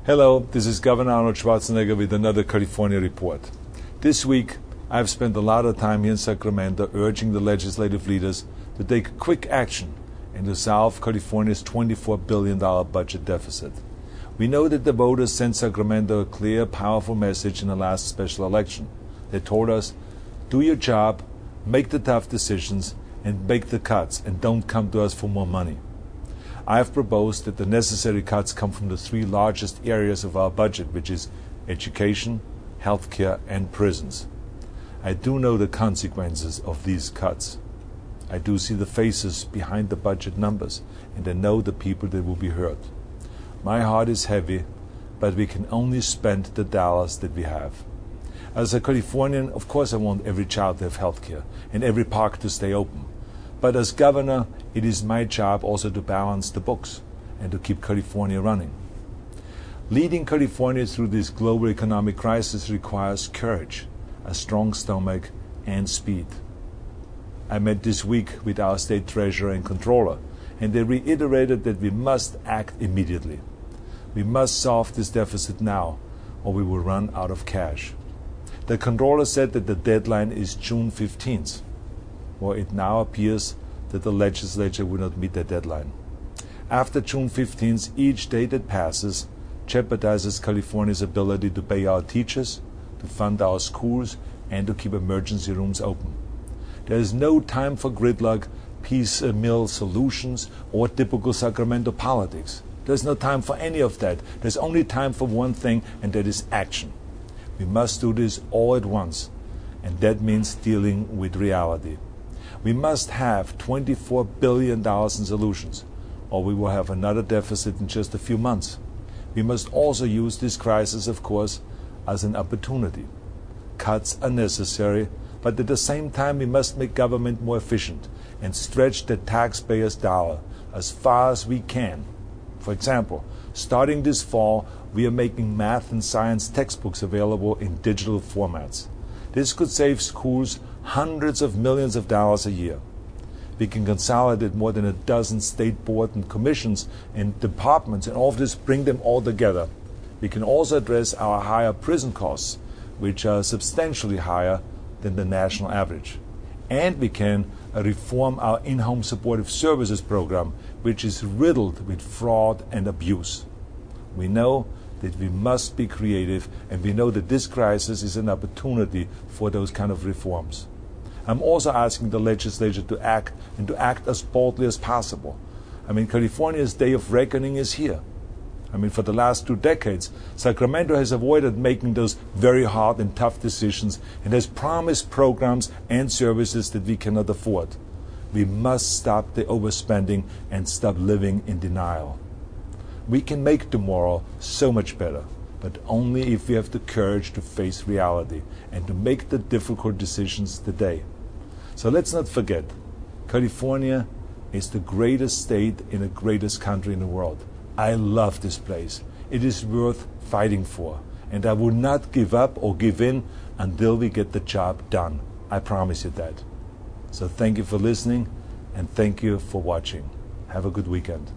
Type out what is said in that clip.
Hello, this is Governor Arnold Schwarzenegger with another California report. This week, I've spent a lot of time here in Sacramento urging the legislative leaders to take quick action and to solve California's $24 billion budget deficit. We know that the voters sent Sacramento a clear, powerful message in the last special election. They told us, do your job, make the tough decisions, and make the cuts, and don't come to us for more money. I have proposed that the necessary cuts come from the three largest areas of our budget, which is education, healthcare, and prisons. I do know the consequences of these cuts. I do see the faces behind the budget numbers, and I know the people that will be hurt. My heart is heavy, but we can only spend the dollars that we have. As a Californian, of course I want every child to have healthcare and every park to stay open. But as governor, it is my job also to balance the books and to keep California running. Leading California through this global economic crisis requires courage, a strong stomach, and speed. I met this week with our state treasurer and controller, and they reiterated that we must act immediately. We must solve this deficit now, or we will run out of cash. The controller said that the deadline is June 15th. Well, it now appears that the legislature will not meet that deadline. After June 15th, each day that passes jeopardizes California's ability to pay our teachers, to fund our schools, and to keep emergency rooms open. There is no time for gridlock, piecemeal solutions, or typical Sacramento politics. There's no time for any of that. There's only time for one thing, and that is action. We must do this all at once, and that means dealing with reality. We must have $24 billion in solutions, or we will have another deficit in just a few months. We must also use this crisis, of course, as an opportunity. Cuts are necessary, but at the same time we must make government more efficient and stretch the taxpayer's dollar as far as we can. For example, starting this fall, we are making math and science textbooks available in digital formats. This could save schools hundreds of millions of dollars a year. We can consolidate more than a dozen state boards and commissions and departments, and all of this bring them all together. We can also address our higher prison costs, which are substantially higher than the national average. And we can reform our in-home supportive services program, which is riddled with fraud and abuse. We know that we must be creative, and we know that this crisis is an opportunity for those kind of reforms. I'm also asking the legislature to act, and to act as boldly as possible. California's day of reckoning is here. For the last 2 decades, Sacramento has avoided making those very hard and tough decisions and has promised programs and services that we cannot afford. We must stop the overspending and stop living in denial. We can make tomorrow so much better, but only if we have the courage to face reality and to make the difficult decisions today. So let's not forget, California is the greatest state in the greatest country in the world. I love this place. It is worth fighting for, and I will not give up or give in until we get the job done. I promise you that. So thank you for listening, and thank you for watching. Have a good weekend.